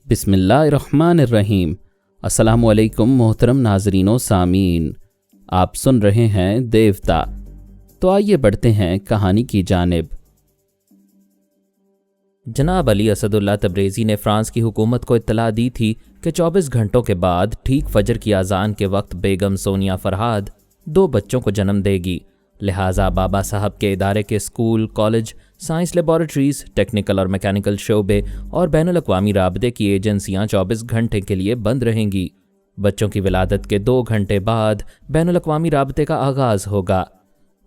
بسم اللہ الرحمن الرحیم۔ السلام علیکم محترم ناظرین و سامعین، آپ سن رہے ہیں دیوتا۔ تو آئیے بڑھتے ہیں کہانی کی جانب۔ جناب علی اسد اللہ تبریزی نے فرانس کی حکومت کو اطلاع دی تھی کہ 24 گھنٹوں کے بعد ٹھیک فجر کی اذان کے وقت بیگم سونیا فرہاد 2 بچوں کو جنم دے گی، لہٰذا بابا صاحب کے ادارے کے school, college, science laboratories, technical اور میکینیکل شعبے اور بین الاقوامی رابطے کی ایجنسیاں 24 گھنٹے کے لیے بند رہیں گی۔ بچوں کی ولادت کے 2 گھنٹے بعد بین الاقوامی رابطے کا آغاز ہوگا۔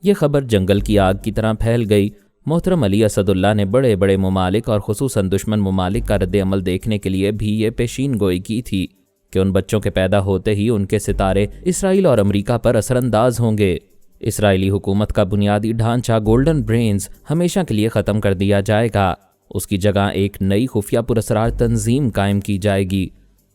یہ خبر جنگل کی آگ کی طرح پھیل گئی۔ محترم علی اسد اللہ نے بڑے بڑے ممالک اور خصوصاً دشمن ممالک کا رد عمل دیکھنے کے لیے بھی یہ پیشین گوئی کی تھی کہ ان بچوں کے پیدا ہوتے ہی ان کے ستارے اسرائیل اور امریکہ پر اثر انداز ہوں گے۔ اسرائیلی حکومت کا بنیادی ڈھانچہ گولڈن برینز ہمیشہ کے لیے ختم کر دیا جائے گا۔ اس کی جگہ ایک نئی خفیہ پراسرار تنظیم قائم کی جائے گی۔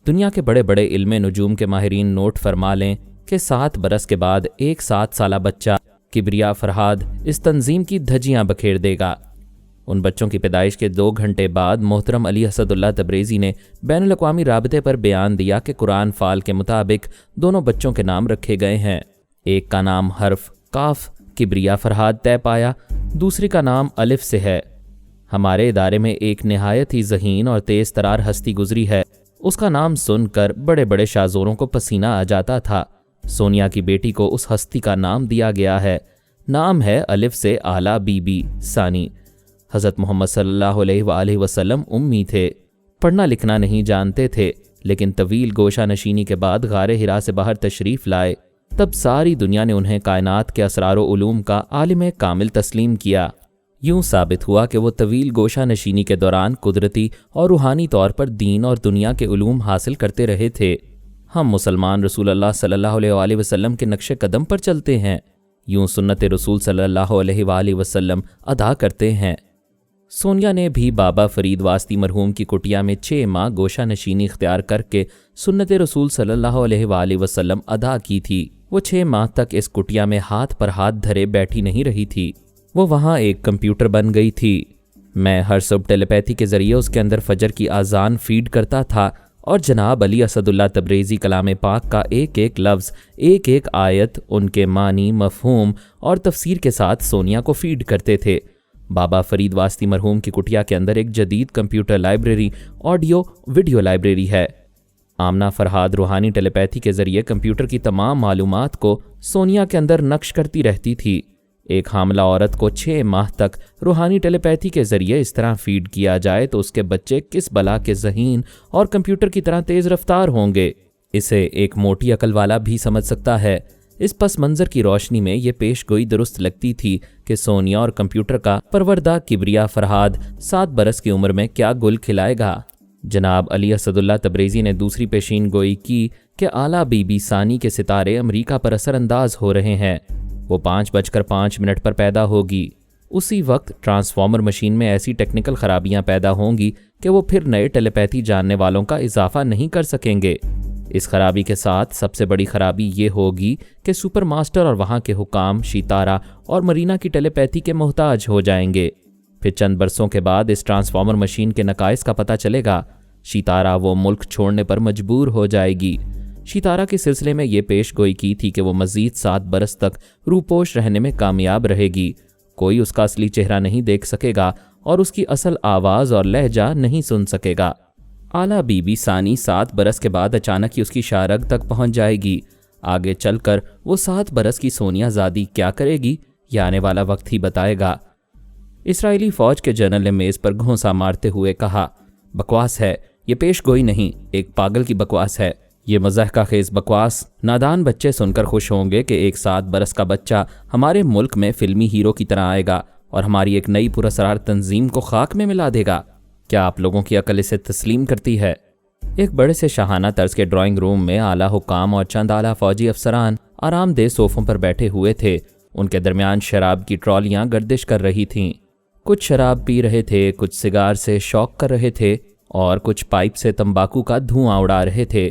دنیا کے بڑے بڑے علم نجوم کے ماہرین نوٹ فرما لیں کہ 7 برس کے بعد ایک 7 سالہ بچہ کبریا فرہاد اس تنظیم کی دھجیاں بکھیر دے گا۔ ان بچوں کی پیدائش کے 2 گھنٹے بعد محترم علی اسد اللہ تبریزی نے بین الاقوامی رابطے پر بیان دیا کہ قرآن فال کے مطابق دونوں بچوں کے نام رکھے گئے ہیں۔ ایک کا نام حرف کاف کبریا فرہاد طے پایا، دوسری کا نام الف سے ہے۔ ہمارے ادارے میں ایک نہایت ہی ذہین اور تیز ترار ہستی گزری ہے، اس کا نام سن کر بڑے بڑے شاذوروں کو پسینہ آ جاتا تھا۔ سونیا کی بیٹی کو اس ہستی کا نام دیا گیا ہے، نام ہے الف سے اعلیٰ بی بی ثانی۔ حضرت محمد صلی اللہ علیہ وآلہ وسلم امی تھے، پڑھنا لکھنا نہیں جانتے تھے، لیکن طویل گوشہ نشینی کے بعد غار حرا سے باہر تشریف لائے، تب ساری دنیا نے انہیں کائنات کے اسرار و علوم کا عالم کامل تسلیم کیا۔ یوں ثابت ہوا کہ وہ طویل گوشہ نشینی کے دوران قدرتی اور روحانی طور پر دین اور دنیا کے علوم حاصل کرتے رہے تھے۔ ہم مسلمان رسول اللہ صلی اللہ علیہ وآلہ وسلم کے نقش قدم پر چلتے ہیں، یوں سنت رسول صلی اللہ علیہ وآلہ وسلم ادا کرتے ہیں۔ سونیا نے بھی بابا فرید واسطی مرحوم کی کٹیا میں 6 ماہ گوشہ نشینی اختیار کر کے سنت رسول صلی اللہ علیہ وآلہ وسلم ادا کی تھی۔ وہ 6 ماہ تک اس کٹیا میں ہاتھ پر ہاتھ دھرے بیٹھی نہیں رہی تھی، وہ وہاں ایک کمپیوٹر بن گئی تھی۔ میں ہر صبح ٹیلی پیتھی کے ذریعے اس کے اندر فجر کی اذان فیڈ کرتا تھا اور جناب علی اسد اللہ تبریزی کلام پاک کا ایک ایک لفظ، ایک ایک آیت، ان کے معنی، مفہوم اور تفسیر کے ساتھ سونیا کو فیڈ کرتے تھے۔ بابا فرید واسطی مرحوم کی کٹیا کے اندر ایک جدید computer library, audio video library ہے۔ آمنہ فرہاد روحانی ٹیلی پیتھی کے ذریعے کمپیوٹر کی تمام معلومات کو سونیا کے اندر نقش کرتی رہتی تھی۔ ایک حاملہ عورت کو 6 ماہ تک روحانی ٹیلی پیتھی کے ذریعے اس طرح فیڈ کیا جائے تو اس کے بچے کس بلا کے ذہین اور کمپیوٹر کی طرح تیز رفتار ہوں گے، اسے ایک موٹی عقل والا بھی سمجھ سکتا ہے۔ اس پس منظر کی روشنی میں یہ پیش گوئی درست لگتی تھی کہ سونیا اور کمپیوٹر کا پروردہ کبریا فرہاد 7 برس کی عمر میں کیا گل کھلائے گا۔ جناب علی اسد اللہ تبریزی نے دوسری پیشین گوئی کی کہ اعلیٰ بی بی ثانی کے ستارے امریکہ پر اثر انداز ہو رہے ہیں، وہ 5:05 پر پیدا ہوگی۔ اسی وقت ٹرانسفارمر مشین میں ایسی ٹیکنیکل خرابیاں پیدا ہوں گی کہ وہ پھر نئے ٹیلی پیتھی جاننے والوں کا اضافہ نہیں کر سکیں گے۔ اس خرابی کے ساتھ سب سے بڑی خرابی یہ ہوگی کہ سپر ماسٹر اور وہاں کے حکام شیتارا اور مرینا کی ٹیلی پیتھی کے محتاج ہو جائیں گے۔ پھر چند برسوں کے بعد اس ٹرانسفارمر مشین کے نقائص کا پتہ چلے گا، شیتارا وہ ملک چھوڑنے پر مجبور ہو جائے گی۔ شیتارا کے سلسلے میں یہ پیش گوئی کی تھی کہ وہ مزید 7 برس تک روپوش رہنے میں کامیاب رہے گی، کوئی اس کا اصلی چہرہ نہیں دیکھ سکے گا اور اس کی اصل آواز اور لہجہ نہیں سن سکے گا۔ اعلیٰ بی بی ثانی 7 برس کے بعد اچانک ہی اس کی شارگ تک پہنچ جائے گی۔ آگے چل کر وہ 7 برس کی سونیا زادی کیا کرے گی، یہ آنے والا وقت ہی بتائے گا۔ اسرائیلی فوج کے جنرل نے میز پر گھونسا مارتے ہوئے کہا، بکواس ہے، یہ پیش گوئی نہیں، ایک پاگل کی بکواس ہے، یہ مضحکہ خیز بکواس۔ نادان بچے سن کر خوش ہوں گے کہ ایک 7 برس کا بچہ ہمارے ملک میں فلمی ہیرو کی طرح آئے گا اور ہماری ایک نئی پراسرار تنظیم کو خاک میں ملا دے گا۔ کیا آپ لوگوں کی عقل اسے تسلیم کرتی ہے؟ ایک بڑے سے شاہانہ طرز کے ڈرائنگ روم میں اعلیٰ حکام اور چند اعلیٰ فوجی افسران آرام دہ صوفوں پر بیٹھے ہوئے تھے۔ ان کے درمیان شراب کی ٹرالیاں گردش کر رہی تھیں، کچھ شراب پی رہے تھے، کچھ سگار سے شوق کر رہے تھے اور کچھ پائپ سے تمباکو کا دھواں اڑا رہے تھے۔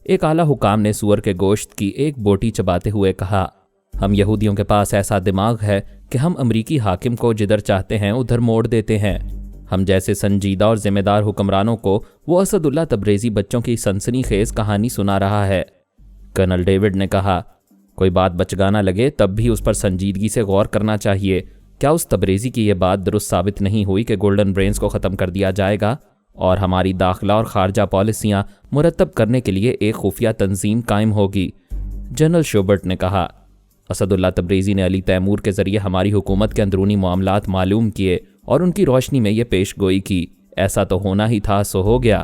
ایک اعلیٰ حکام نے سور کے گوشت کی ایک بوٹی چباتے ہوئے کہا، ہم یہودیوں کے پاس ایسا دماغ ہے کہ ہم امریکی حاکم کو جدھر چاہتے ہیں ادھر موڑ دیتے ہیں۔ ہم جیسے سنجیدہ اور ذمہ دار حکمرانوں کو وہ اسد اللہ تبریزی بچوں کی سنسنی خیز کہانی سنا رہا ہے۔ کرنل ڈیوڈ نے کہا، کوئی بات بچگانا لگے تب بھی اس پر سنجیدگی سے غور کرنا چاہیے۔ کیا اس تبریزی کی یہ بات درست ثابت نہیں ہوئی کہ گولڈن برینز کو ختم کر دیا جائے گا اور ہماری داخلہ اور خارجہ پالیسیاں مرتب کرنے کے لیے ایک خفیہ تنظیم قائم ہوگی؟ جنرل شوبرٹ نے کہا، اسد اللہ تبریزی نے علی تیمور کے ذریعے ہماری حکومت کے اندرونی معاملات معلوم کیے اور ان کی روشنی میں یہ پیش گوئی کی۔ ایسا تو ہونا ہی تھا، سو ہو گیا۔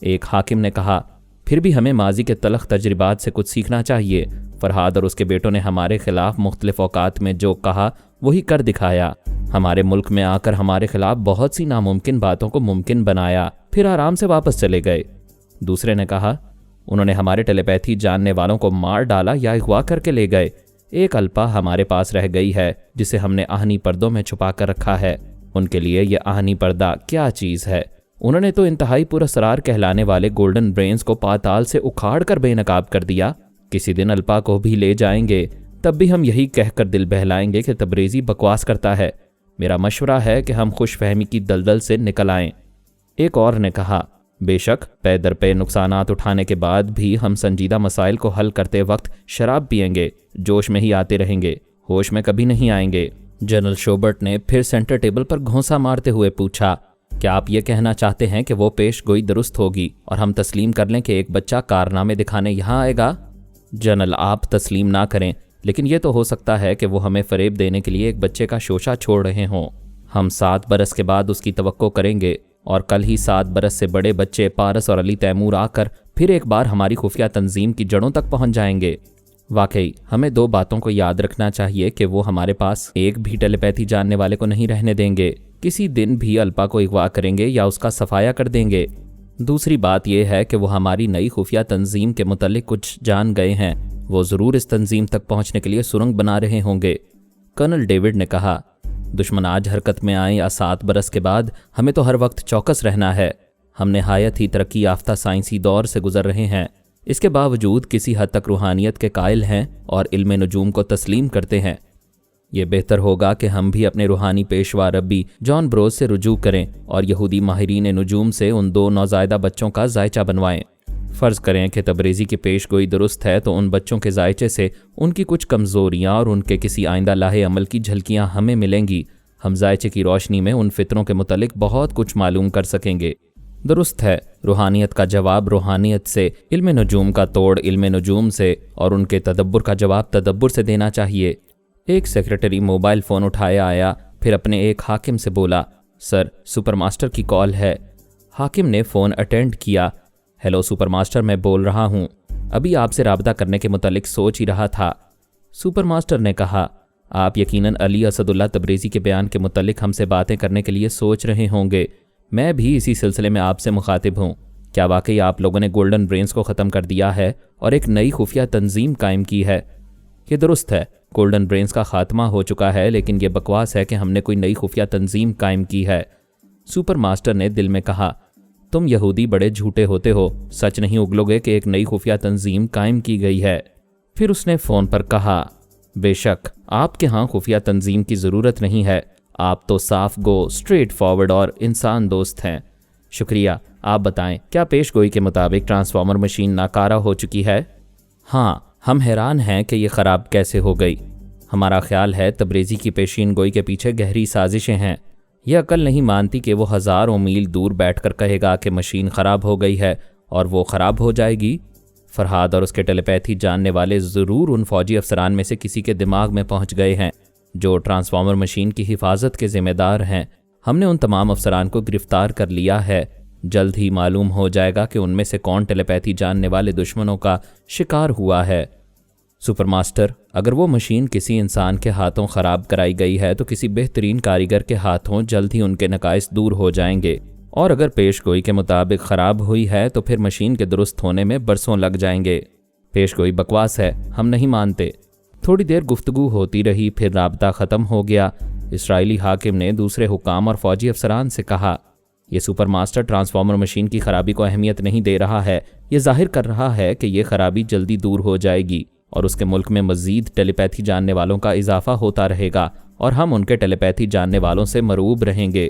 ایک حاکم نے کہا، پھر بھی ہمیں ماضی کے تلخ تجربات سے کچھ سیکھنا چاہیے۔ فرحاد اور اس کے بیٹوں نے ہمارے خلاف مختلف اوقات میں جو کہا وہی کر دکھایا۔ ہمارے ملک میں آ کر ہمارے خلاف بہت سی ناممکن باتوں کو ممکن بنایا، پھر آرام سے واپس چلے گئے۔ دوسرے نے کہا، انہوں نے ہمارے ٹیلی پیتھی جاننے والوں کو مار ڈالا یا اغوا کر کے لے گئے۔ ایک الپا ہمارے پاس رہ گئی ہے جسے ہم نے آہنی پردوں میں چھپا کر رکھا ہے۔ ان کے لیے یہ آہنی پردہ کیا چیز ہے؟ انہوں نے تو انتہائی پراسرار کہلانے والے گولڈن برینز کو پاتال سے اکھاڑ کر بے نقاب کر دیا۔ کسی دن الپا کو بھی لے جائیں گے، تب بھی ہم یہی کہہ کر دل بہلائیں گے کہ تبریزی بکواس کرتا ہے۔ میرا مشورہ ہے کہ ہم خوش فہمی کی دلدل سے نکل آئیں۔ ایک اور نے کہا، بے شک پے در پے نقصانات اٹھانے کے بعد بھی ہم سنجیدہ مسائل کو حل کرتے وقت شراب پئیں گے، جوش میں ہی آتے رہیں گے، ہوش میں کبھی نہیں آئیں گے۔ جنرل شوبرٹ نے پھر سینٹر ٹیبل پر گھونسا مارتے ہوئے پوچھا، کیا آپ یہ کہنا چاہتے ہیں کہ وہ پیش گوئی درست ہوگی اور ہم تسلیم کر لیں کہ ایک بچہ کارنامے دکھانے یہاں آئے گا؟ جنرل، آپ تسلیم نہ کریں، لیکن یہ تو ہو سکتا ہے کہ وہ ہمیں فریب دینے کے لیے ایک بچے کا شوشہ چھوڑ رہے ہوں۔ ہم 7 برس کے بعد اس کی توقع کریں گے اور کل ہی 7 برس سے بڑے بچے پارس اور علی تیمور آ کر پھر ایک بار ہماری خفیہ تنظیم کی جڑوں تک پہنچ جائیں گے۔ واقعی ہمیں 2 باتوں کو یاد رکھنا چاہیے کہ وہ ہمارے پاس ایک بھی ٹیلی پیتھی جاننے والے کو نہیں رہنے دیں گے، کسی دن بھی الپا کو اغوا کریں گے یا اس کا صفایا کر دیں گے۔ دوسری بات یہ ہے کہ وہ ہماری نئی خفیہ تنظیم کے متعلق کچھ جان گئے ہیں، وہ ضرور اس تنظیم تک پہنچنے کے لیے سرنگ بنا رہے ہوں گے۔ کرنل ڈیوڈ نے کہا، دشمن آج حرکت میں آئیں یا 7 برس کے بعد، ہمیں تو ہر وقت چوکس رہنا ہے۔ ہم نہایت ہی ترقی یافتہ سائنسی دور سے گزر رہے ہیں، اس کے باوجود کسی حد تک روحانیت کے قائل ہیں اور علم نجوم کو تسلیم کرتے ہیں۔ یہ بہتر ہوگا کہ ہم بھی اپنے روحانی پیشوا ربی جان بروز سے رجوع کریں اور یہودی ماہرین نجوم سے ان 2 نوزائیدہ بچوں کا ذائچہ بنوائیں۔ فرض کریں کہ تبریزی کی پیش گوئی درست ہے تو ان بچوں کے ذائچے سے ان کی کچھ کمزوریاں اور ان کے کسی آئندہ لاہے عمل کی جھلکیاں ہمیں ملیں گی۔ ہم ذائچے کی روشنی میں ان فطروں کے متعلق بہت کچھ معلوم کر سکیں گے۔ درست ہے، روحانیت کا جواب روحانیت سے، علم نجوم کا توڑ علم نجوم سے، اور ان کے تدبر کا جواب تدبر سے دینا چاہیے۔ ایک سیکرٹری موبائل فون اٹھائے آیا، پھر اپنے ایک حاکم سے بولا، سر، سپر ماسٹر کی کال ہے۔ حاکم نے فون اٹینڈ کیا۔ ہیلو سپر ماسٹر، میں بول رہا ہوں، ابھی آپ سے رابطہ کرنے کے متعلق سوچ ہی رہا تھا۔ سپر ماسٹر نے کہا، آپ یقیناً علی اسد اللہ تبریزی کے بیان کے متعلق ہم سے باتیں کرنے کے لیے سوچ رہے ہوں گے، میں بھی اسی سلسلے میں آپ سے مخاطب ہوں۔ کیا واقعی آپ لوگوں نے گولڈن برینز کو ختم کر دیا ہے اور ایک نئی خفیہ تنظیم قائم کی ہے؟ یہ درست ہے، گولڈن برینز کا خاتمہ ہو چکا ہے، لیکن یہ بکواس ہے کہ ہم نے کوئی نئی خفیہ تنظیم قائم کی ہے۔ سپر ماسٹر نے دل میں کہا، تم یہودی بڑے جھوٹے ہوتے ہو، سچ نہیں اگلو گے کہ ایک نئی خفیہ تنظیم قائم کی گئی ہے۔ پھر اس نے فون پر کہا، بے شک آپ کے ہاں خفیہ تنظیم کی ضرورت نہیں ہے، آپ تو صاف گو، اسٹریٹ فارورڈ اور انسان دوست ہیں۔ شکریہ، آپ بتائیں کیا پیش گوئی کے مطابق ٹرانسفارمر مشین ناکارہ ہو چکی ہے؟ ہاں، ہم حیران ہیں کہ یہ خراب کیسے ہو گئی۔ ہمارا خیال ہے تبریزی کی پیشین گوئی کے پیچھے گہری سازشیں ہیں۔ یہ عقل نہیں مانتی کہ وہ ہزاروں میل دور بیٹھ کر کہے گا کہ مشین خراب ہو گئی ہے اور وہ خراب ہو جائے گی۔ فرحاد اور اس کے ٹیلی پیتھی جاننے والے ضرور ان فوجی افسران میں سے کسی کے دماغ میں پہنچ گئے ہیں جو ٹرانسفارمر مشین کی حفاظت کے ذمہ دار ہیں۔ ہم نے ان تمام افسران کو گرفتار کر لیا ہے، جلد ہی معلوم ہو جائے گا کہ ان میں سے کون ٹیلی پیتھی جاننے والے دشمنوں کا شکار ہوا ہے۔ سپر ماسٹر، اگر وہ مشین کسی انسان کے ہاتھوں خراب کرائی گئی ہے تو کسی بہترین کاریگر کے ہاتھوں جلد ہی ان کے نقائص دور ہو جائیں گے، اور اگر پیش گوئی کے مطابق خراب ہوئی ہے تو پھر مشین کے درست ہونے میں برسوں لگ جائیں گے۔ پیش گوئی بکواس ہے، ہم نہیں مانتے۔ تھوڑی دیر گفتگو ہوتی رہی، پھر رابطہ ختم ہو گیا۔ اسرائیلی حاکم نے دوسرے حکام اور فوجی افسران سے کہا، یہ سپر ماسٹر ٹرانسفارمر مشین کی خرابی کو اہمیت نہیں دے رہا ہے، یہ ظاہر کر رہا ہے کہ یہ خرابی جلدی دور ہو جائے گی اور اس کے ملک میں مزید ٹیلی پیتھی جاننے والوں کا اضافہ ہوتا رہے گا اور ہم ان کے ٹیلی پیتھی جاننے والوں سے مرعوب رہیں گے۔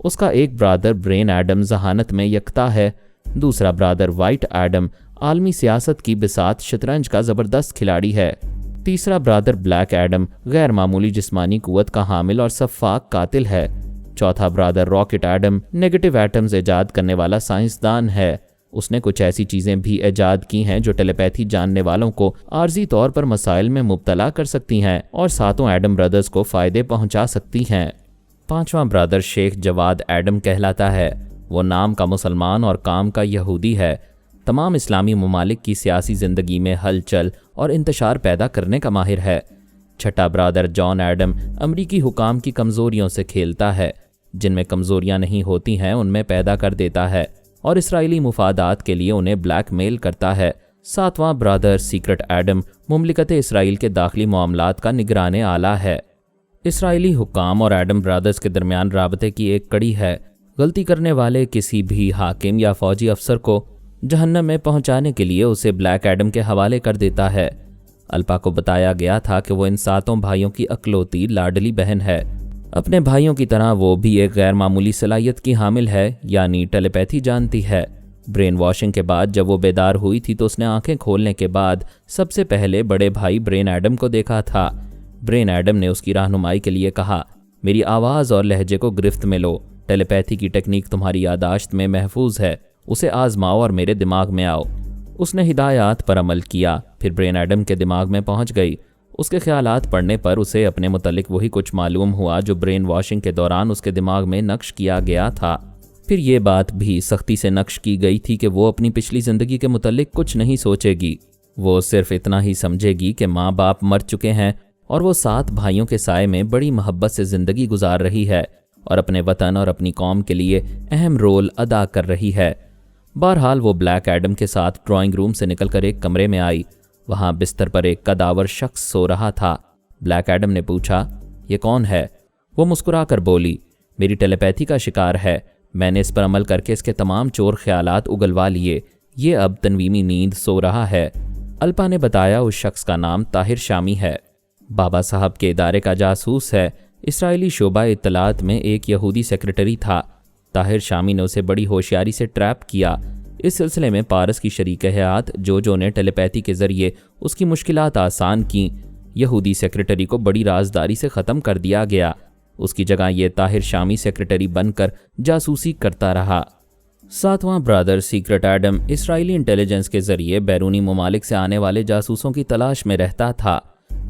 اس کا ایک برادر برین ایڈم ذہانت میں یکتا ہے، دوسرا برادر وائٹ ایڈم عالمی سیاست کی بساط شطرنج کا زبردست کھلاڑی ہے، تیسرا برادر بلیک ایڈم غیر معمولی جسمانی قوت کا حامل اور سفاک قاتل ہے، چوتھا برادر راکٹ ایڈم نیگیٹو ایٹمز ایجاد کرنے والا سائنسدان ہے۔ اس نے کچھ ایسی چیزیں بھی ایجاد کی ہیں جو ٹیلیپیتھی جاننے والوں کو عارضی طور پر مسائل میں مبتلا کر سکتی ہیں اور ساتوں ایڈم برادرز کو فائدے پہنچا سکتی ہیں۔ پانچواں برادر شیخ جواد ایڈم کہلاتا ہے۔ وہ نام کا مسلمان اور کام کا یہودی ہے۔ تمام اسلامی ممالک کی سیاسی زندگی میں ہلچل اور انتشار پیدا کرنے کا ماہر ہے۔ چھٹا برادر جان ایڈم امریکی حکام کی کمزوریوں سے کھیلتا ہے، جن میں کمزوریاں نہیں ہوتی ہیں ان میں پیدا کر دیتا ہے اور اسرائیلی مفادات کے لیے انہیں بلیک میل کرتا ہے۔ ساتواں برادر سیکرٹ ایڈم مملکت اسرائیل کے داخلی معاملات کا نگران اعلیٰ ہے۔ اسرائیلی حکام اور ایڈم برادرز کے درمیان رابطے کی ایک کڑی ہے۔ غلطی کرنے والے کسی بھی حاکم یا فوجی افسر کو جہنم میں پہنچانے کے لیے اسے بلیک ایڈم کے حوالے کر دیتا ہے۔ الپا کو بتایا گیا تھا کہ وہ ان ساتوں بھائیوں کی اکلوتی لاڈلی بہن ہے۔ اپنے بھائیوں کی طرح وہ بھی ایک غیر معمولی صلاحیت کی حامل ہے، یعنی ٹیلیپیتھی جانتی ہے۔ برین واشنگ کے بعد جب وہ بیدار ہوئی تھی تو اس نے آنکھیں کھولنے کے بعد سب سے پہلے بڑے بھائی برین ایڈم کو دیکھا تھا۔ برین ایڈم نے اس کی رہنمائی کے لیے کہا، میری آواز اور لہجے کو گرفت میں لو، ٹیلیپیتھی کی ٹیکنیک تمہاری یاداشت میں محفوظ ہے، اسے آزماؤ اور میرے دماغ میں آؤ۔ اس نے ہدایات پر عمل کیا، پھر برین ایڈم کے دماغ میں پہنچ گئی۔ اس کے خیالات پڑھنے پر اسے اپنے متعلق وہی کچھ معلوم ہوا جو برین واشنگ کے دوران اس کے دماغ میں نقش کیا گیا تھا۔ پھر یہ بات بھی سختی سے نقش کی گئی تھی کہ وہ اپنی پچھلی زندگی کے متعلق کچھ نہیں سوچے گی، وہ صرف اتنا ہی سمجھے گی کہ ماں باپ مر چکے ہیں اور وہ 7 بھائیوں کے سائے میں بڑی محبت سے زندگی گزار رہی ہے اور اپنے وطن اور اپنی قوم کے لیے اہم رول ادا کر رہی ہے۔ بہرحال وہ بلیک ایڈم کے ساتھ ڈرائنگ روم سے نکل کر ایک کمرے میں آئی۔ وہاں بستر پر ایک کداور شخص سو رہا تھا۔ بلیک ایڈم نے پوچھا، یہ کون ہے؟ وہ مسکرا کر بولی، میری ٹیلیپیتھی کا شکار ہے، میں نے اس پر عمل کر کے اس کے تمام چور خیالات اگلوا لیے، یہ اب تنویمی نیند سو رہا ہے۔ الپا نے بتایا اس شخص کا نام طاہر شامی ہے، بابا صاحب کے ادارے کا جاسوس ہے، اسرائیلی شعبہ اطلاعات میں ایک یہودی سیکرٹری تھا۔ طاہر شامی نے اسے بڑی ہوشیاری سے ٹریپ کیا۔ اس سلسلے میں پارس کی شریک حیات جو نے ٹیلیپیتھی کے ذریعے اس کی مشکلات آسان کیں۔ یہودی سیکرٹری کو بڑی رازداری سے ختم کر دیا گیا، اس کی جگہ یہ طاہر شامی سیکرٹری بن کر جاسوسی کرتا رہا۔ 7واں برادر سیکرٹ ایڈم اسرائیلی انٹیلیجنس کے ذریعے بیرونی ممالک سے آنے والے جاسوسوں کی تلاش میں رہتا تھا۔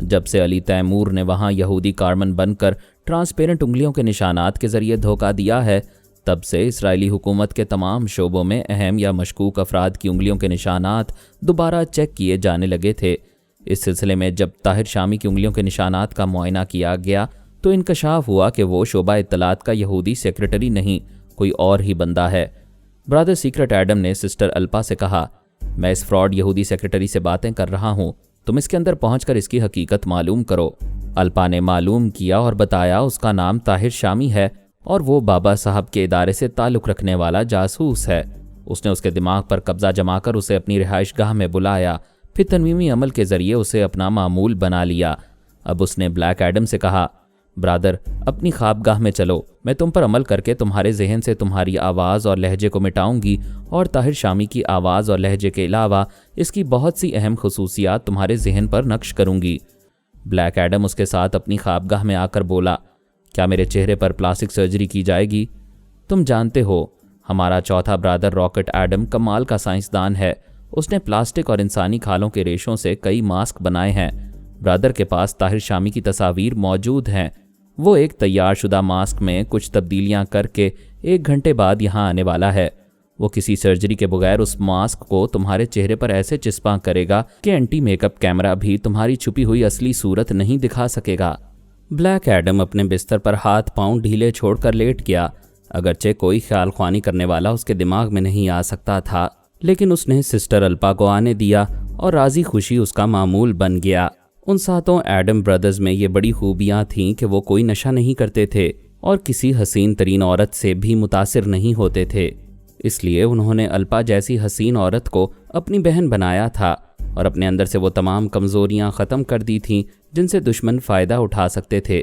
جب سے علی تیمور نے وہاں یہودی کارمن بن کر ٹرانسپیرنٹ انگلیوں کے نشانات کے ذریعے دھوکہ دیا ہے، تب سے اسرائیلی حکومت کے تمام شعبوں میں اہم یا مشکوک افراد کی انگلیوں کے نشانات دوبارہ چیک کیے جانے لگے تھے۔ اس سلسلے میں جب طاہر شامی کی انگلیوں کے نشانات کا معائنہ کیا گیا تو انکشاف ہوا کہ وہ شعبہ اطلاعات کا یہودی سیکرٹری نہیں، کوئی اور ہی بندہ ہے۔ برادر سیکرٹ ایڈم نے سسٹر الپا سے کہا، میں اس فراڈ یہودی سیکرٹری سے باتیں کر رہا ہوں، تم اس کے اندر پہنچ کر اس کی حقیقت معلوم کرو۔ الپا نے معلوم کیا اور بتایا اس کا نام طاہر شامی ہے اور وہ بابا صاحب کے ادارے سے تعلق رکھنے والا جاسوس ہے۔ اس نے اس کے دماغ پر قبضہ جما کر اسے اپنی رہائش گاہ میں بلایا، پھر تنویمی عمل کے ذریعے اسے اپنا معمول بنا لیا۔ اب اس نے بلیک ایڈم سے کہا، برادر اپنی خوابگاہ میں چلو، میں تم پر عمل کر کے تمہارے ذہن سے تمہاری آواز اور لہجے کو مٹاؤں گی اور طاہر شامی کی آواز اور لہجے کے علاوہ اس کی بہت سی اہم خصوصیات تمہارے ذہن پر نقش کروں گی۔ بلیک ایڈم اس کے ساتھ اپنی خوابگاہ میں آ کر بولا، کیا میرے چہرے پر پلاسٹک سرجری کی جائے گی؟ تم جانتے ہو ہمارا چوتھا برادر راکٹ ایڈم کمال کا سائنسدان ہے، اس نے پلاسٹک اور انسانی کھالوں کے ریشوں سے کئی ماسک بنائے ہیں۔ برادر کے پاس طاہر شامی کی تصاویر موجود ہیں، وہ ایک تیار شدہ ماسک میں کچھ تبدیلیاں کر کے 1 گھنٹے بعد یہاں آنے والا ہے۔ وہ کسی سرجری کے بغیر اس ماسک کو تمہارے چہرے پر ایسے چسپاں کرے گا کہ اینٹی میک اپ کیمرہ بھی تمہاری چھپی ہوئی اصلی صورت نہیں دکھا سکے گا۔ بلیک ایڈم اپنے بستر پر ہاتھ پاؤں ڈھیلے چھوڑ کر لیٹ گیا، اگرچہ کوئی خیال خوانی کرنے والا اس کے دماغ میں نہیں آ سکتا تھا، لیکن اس نے سسٹر الپا کو آنے دیا اور راضی خوشی اس کا معمول بن گیا۔ ان 7 ایڈم برادرز میں یہ بڑی خوبیاں تھیں کہ وہ کوئی نشہ نہیں کرتے تھے اور کسی حسین ترین عورت سے بھی متاثر نہیں ہوتے تھے، اس لیے انہوں نے الپا جیسی حسین عورت کو اپنی بہن بنایا تھا اور اپنے اندر سے وہ تمام کمزوریاں ختم کر دی تھیں جن سے دشمن فائدہ اٹھا سکتے تھے۔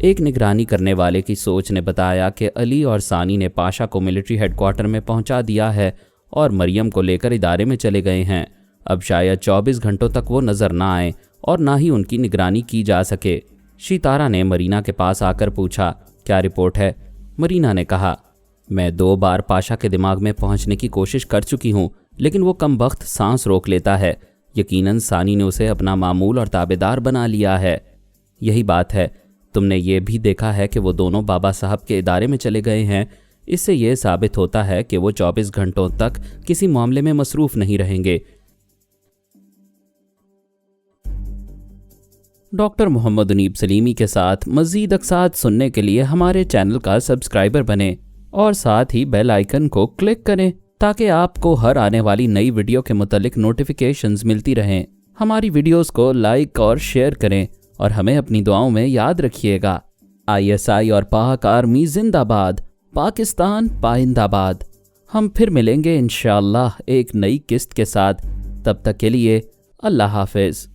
ایک نگرانی کرنے والے کی سوچ نے بتایا کہ علی اور ثانی نے پاشا کو ملٹری ہیڈ کوارٹر میں پہنچا دیا ہے اور مریم کو لے کر ادارے میں چلے گئے ہیں۔ اب شاید 24 گھنٹوں تک وہ نظر نہ آئیں اور نہ ہی ان کی نگرانی کی جا سکے۔ شیتارا نے مرینا کے پاس آ کر پوچھا، کیا رپورٹ ہے؟ مرینا نے کہا، میں 2 بار پاشا کے دماغ میں پہنچنے کی کوشش کر چکی ہوں، لیکن وہ کم وقت سانس روک لیتا ہے۔ یقیناً ثانی نے اسے اپنا معمول اور تابعدار بنا لیا ہے۔ یہی بات ہے، تم نے یہ بھی دیکھا ہے کہ وہ دونوں بابا صاحب کے ادارے میں چلے گئے ہیں۔ اس سے یہ ثابت ہوتا ہے کہ وہ 24 گھنٹوں تک کسی معاملے میں مصروف نہیں رہیں گے۔ ڈاکٹر محمد انیب سلیمی کے ساتھ مزید اقساط سننے کے لیے ہمارے چینل کا سبسکرائبر بنیں اور ساتھ ہی بیل آئیکن کو کلک کریں تاکہ آپ کو ہر آنے والی نئی ویڈیو کے متعلق نوٹیفیکیشنز ملتی رہیں۔ ہماری ویڈیوز کو لائک اور شیئر کریں اور ہمیں اپنی دعاؤں میں یاد رکھیے گا۔ ISI اور پاک آرمی زندہ باد، پاکستان پائندہ باد۔ ہم پھر ملیں گے انشاءاللہ ایک نئی قسط کے ساتھ، تب تک کے لیے اللہ حافظ۔